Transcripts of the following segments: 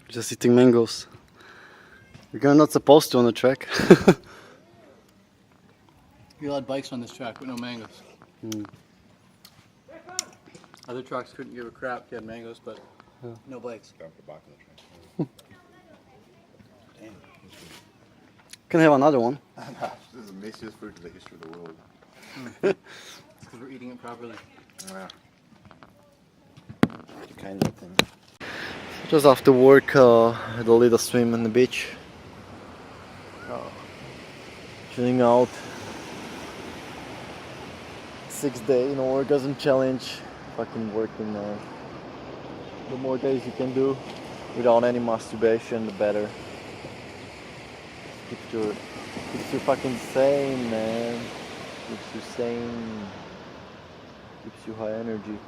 Just eating mangoes. You're not supposed to on the track. You allowed bikes on this track with no mangoes. Other tracks couldn't give a crap if you had mangoes, but no bikes. Damn. Can have another one. This is the messiest fruit in the history of the world. It's because we're eating it properly. Yeah. Kind of thing. Just after work, had a little swim on the beach. Chilling out. 6th day, no orgasm challenge. Fucking working, man. The more days you can do without any masturbation, the better. Keeps you fucking sane, man. Keeps you sane. Keeps you high energy.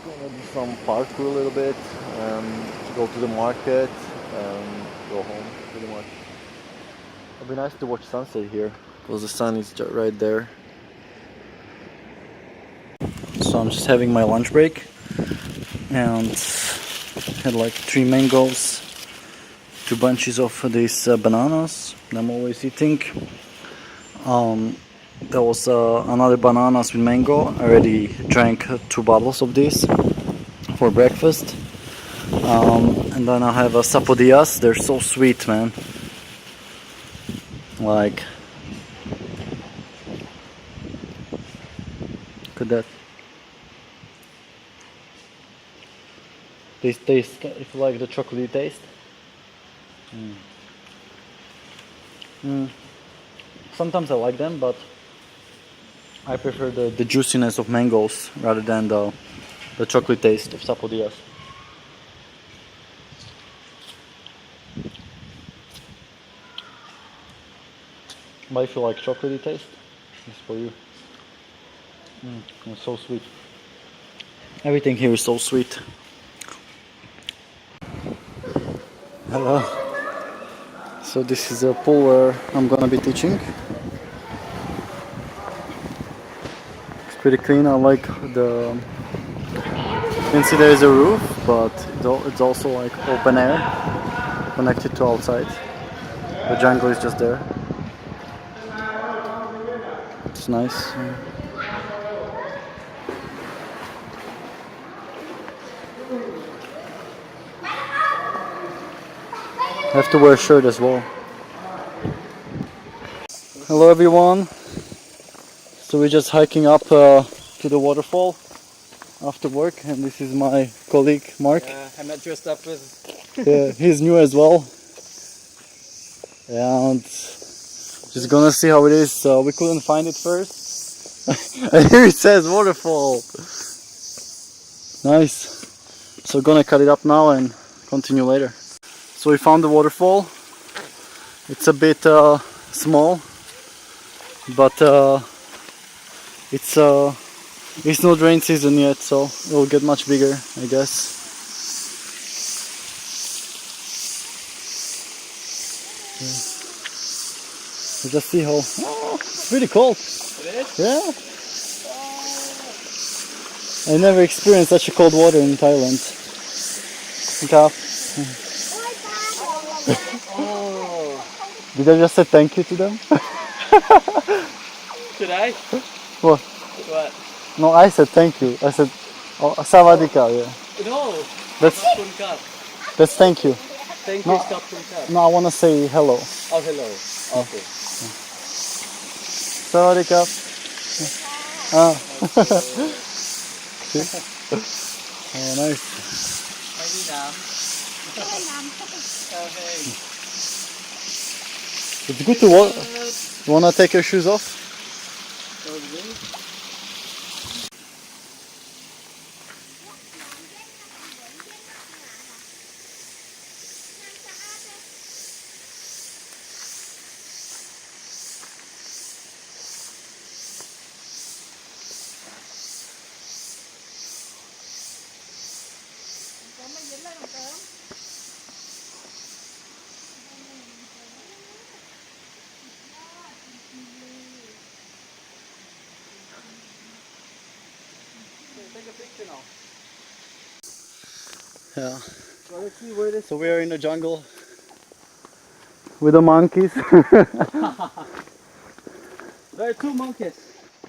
Gonna do some parkour a little bit. Go to the market. Go home, pretty much. It'd be nice to watch sunset here because the sun is just right there. So I'm just having my lunch break and had like 3 mangoes, 2 bunches of these bananas that I'm always eating. There was another bananas with mango. I already drank 2 bottles of this for breakfast. And then I have sapodillas. They're so sweet, man. Like, look at that. They taste, if you like the chocolatey taste. Sometimes I like them, but I prefer the juiciness of mangoes rather than the chocolate taste of sapodillas. But if you like chocolatey taste, it's for you. It's so sweet. Everything here is so sweet. Hello. So this is a pool where I'm gonna be teaching. It's pretty clean. I like the. You can see there is a roof, but it's also like open air, connected to outside. The jungle is just there. It's nice. I have to wear a shirt as well. Hello everyone. So we're just hiking up to the waterfall after work, and this is my colleague Mark. I'm not dressed up as... Yeah, he's new as well. And just gonna see how it is. We couldn't find it first. And here it says waterfall. Nice. So gonna cut it up now and continue later. So we found the waterfall. It's a bit small, but it's not rain season yet, so it will get much bigger, I guess. You just see how it's pretty cold. It is? Yeah. I never experienced such a cold water in Thailand. Okay. Oh. Did I just say thank you to them? Did I? What? What? No, I said thank you. I said savadika, yeah. No. That's Kunkap. that's thank you. Thank No. you, stop Kunkap. No, I wanna say hello. Oh, hello. Okay. Savadika. Ah. See? Oh, nice. Okay. It's good to walk. You wanna take your shoes off? take a picture now. Yeah. So let's see where this. So we are in the jungle with the monkeys. There are two monkeys.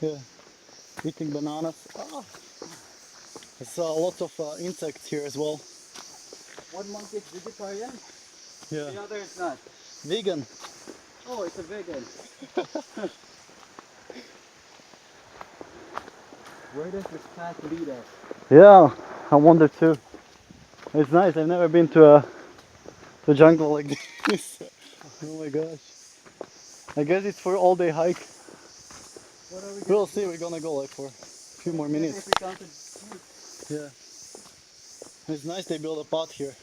Yeah. Eating bananas. Ah. There's lots of insects here as well. One monkey is vegetarian, Yeah. the other is not. Vegan. Oh, it's a vegan. Where does this path lead us? Yeah, I wonder too. It's nice. I've never been to a jungle like this. Oh my gosh. I guess it's for all day hike. What are we We'll see. We're gonna go like for a few more minutes. if we counted? Yeah. It's nice they built a path here.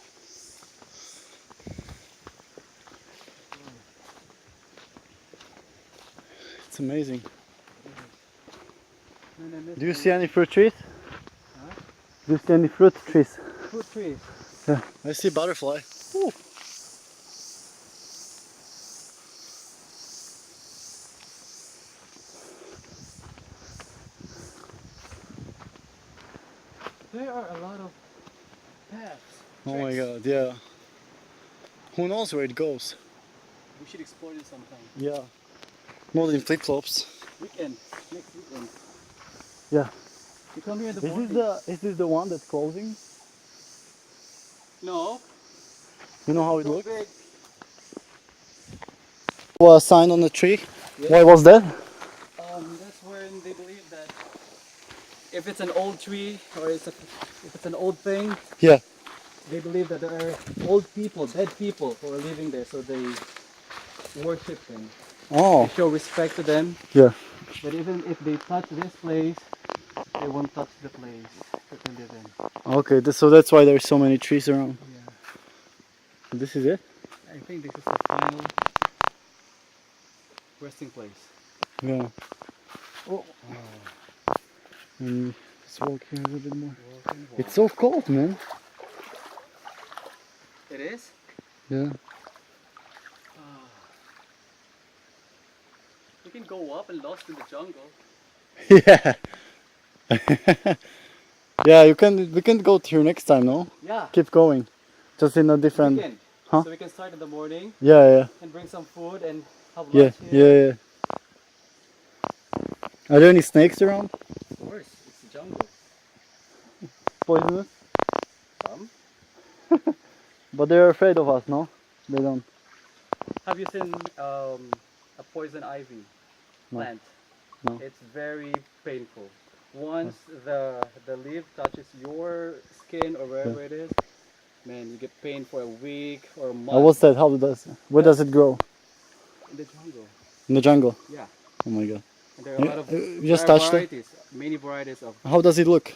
It's amazing. Do you see any fruit trees? Huh? Do you see any fruit trees? Fruit trees. Yeah. I see butterfly. Ooh. There are a lot of paths. Oh my tracks. god, yeah. Who knows where it goes? We should explore this sometime. Yeah. Not in flip-flops. Weekend. Next weekend. Yeah. You come here in the Is morning. this the one that's closing? No. You know how it So looks? big. A sign on the tree. Yeah. Why was that? That's when they believe that if it's an old tree or if it's an old thing, Yeah. they believe that there are old people, dead people who are living there, so they worship them. Oh. They show respect to them. Yeah. But even if they touch this place, they won't touch the place that they live in. Okay. So that's why there's so many trees around. Yeah. This is it. I think this is the final resting place. Yeah. Oh. Let's walk here a little bit more. Walking wall. It's so cold, man. It is? Yeah. You can go up and lost in the jungle. Yeah. Yeah. You can. We can go here next time, no? Yeah. Keep going. Just in a different. We can. Huh? So we can start in the morning Yeah. Yeah. and bring some food and have Yeah. lunch here. Yeah. Yeah. Are there any snakes around? Of course, it's the jungle. Poisonous? Some. But they're afraid of us, no? They don't. Have you seen a poison ivy No. plant? No. It's very painful. Once the leaf touches your skin or wherever it is, man, you get pain for a week or a month. What's that? How does? Where does it grow? In the jungle. In the jungle. Yeah. Oh my god. And there are a lot of You just there are touched it? varieties, many varieties of. How does it look?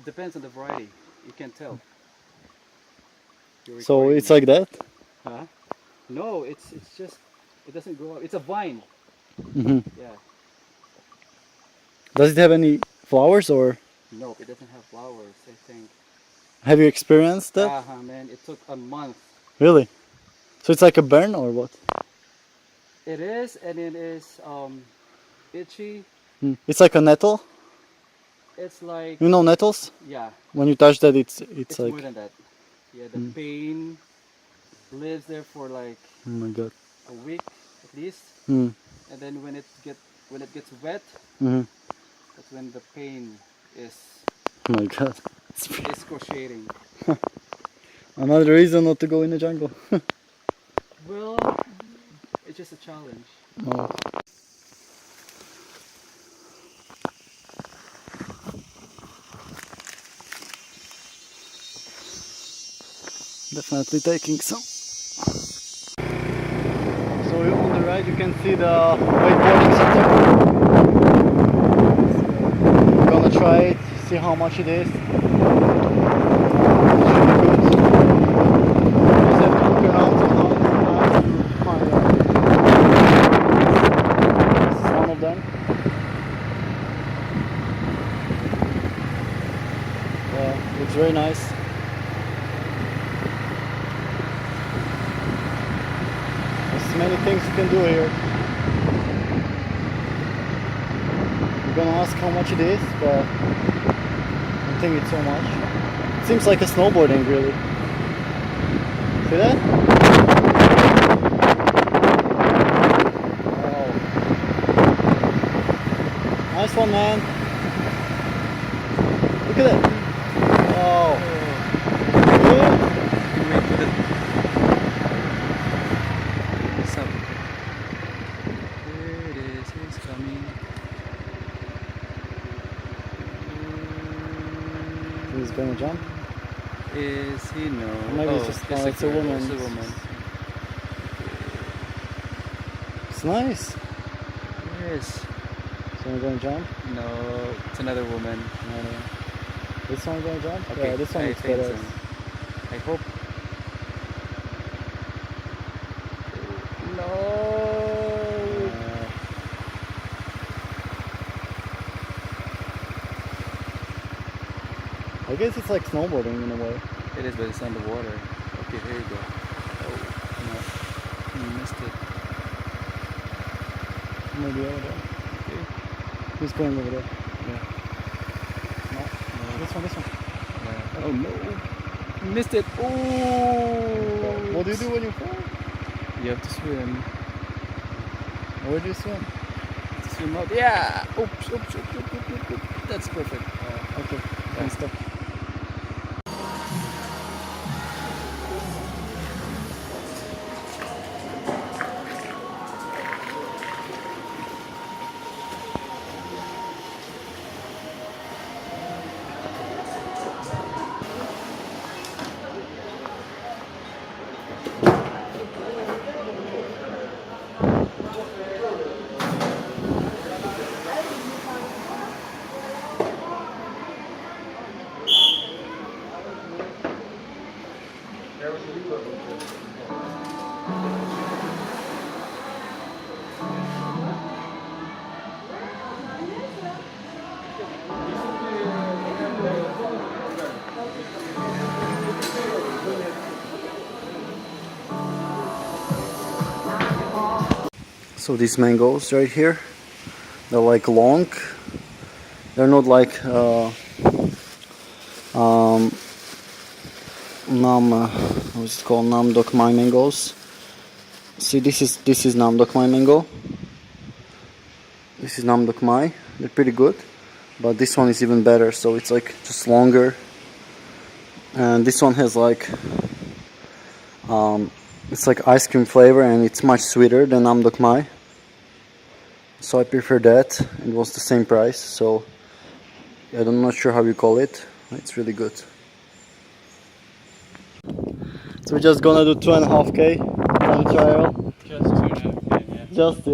Depends on the variety. You can't tell. You're So recording it's me. like that? Huh? No, it's just it doesn't grow up. It's a vine. Hmm. Yeah. Does it have any flowers or? No, it doesn't have flowers. I think. Have you experienced that? Man, it took a month. Really? So it's like a burn or what? It is, and it is itchy. It's like a nettle. It's like You know nettles? yeah, When you touch that, it's it's like. more than that. Yeah, the pain lives there for like Oh my god. a week at least, Mm. and then when it gets wet, Hmm. that's when the pain is Oh my god. It's excruciating. another reason not to go in the jungle. Well, it's just a challenge. Oh. Definitely taking some. So on the right you can see the wakeboarding center. We're gonna try it, see how much it is. It should be good. Just have to look around somehow to find out. This is one of them. Yeah, looks very nice. There's many things you can do here. We're gonna ask how much it is, but think it's so much. It seems like a snowboarding, really. See that? Wow. Nice one, man. Look at it. Wow. Good. Wait for the sub. There it is. It's coming. He's gonna jump. Is he? No. Maybe it's just it's a girl. woman. It's a woman. It's nice. Yes. So I'm gonna jump. No, it's another woman. No. This one gonna jump? Okay, Yeah, this one I is think better. so. I hope. No. I guess it's like snowboarding in a way. It is, but it's underwater. Okay, here you go. Oh, no. You missed it. Maybe over there. Okay. Who's going over there? Yeah. No. This one. Yeah. Oh no. You missed it. Oh. What do you do when you fall? You have to swim. Where do you swim? Swim out. Yeah. Oops. That's perfect. Okay. Can stop. So these mangoes right here, they're like long. They're not like what's it called? Nam Dok Mai mangoes. See, this is Nam Dok Mai mango. This is Nam Dok Mai. They're pretty good, but this one is even better. So it's like just longer, and this one has like it's like ice cream flavor, and it's much sweeter than Nam Dok Mai. So I prefer that. It was the same price, so I'm not sure how you call it. It's really good. So we're just gonna do 2.5K on the trail. Just 2.5. Yeah. Just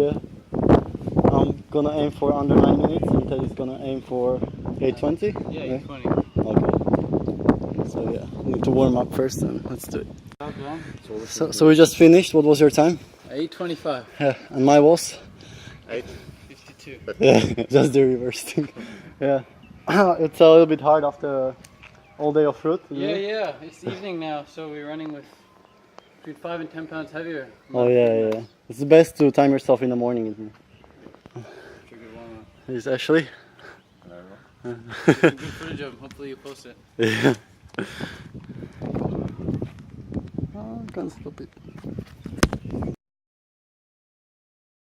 I'm gonna aim for under 9 minutes, and Ted is gonna aim for 8:20. Yeah, 8:20. Okay. So yeah, we need to warm up first, and let's do it. Okay. So we just finished. What was your time? 8:25. Yeah, and my was. 8:52. Yeah, just the reverse thing. Yeah, it's a little bit hard after all day of fruit. Isn't it? Yeah. It's evening now, so we're running with between 5 and 10 pounds heavier. Oh yeah. It's the best to time yourself in the morning, isn't it? Pretty good warm-up. Is Ashley? Good footage of him. Hopefully you post it. Yeah. Oh, I can't stop it.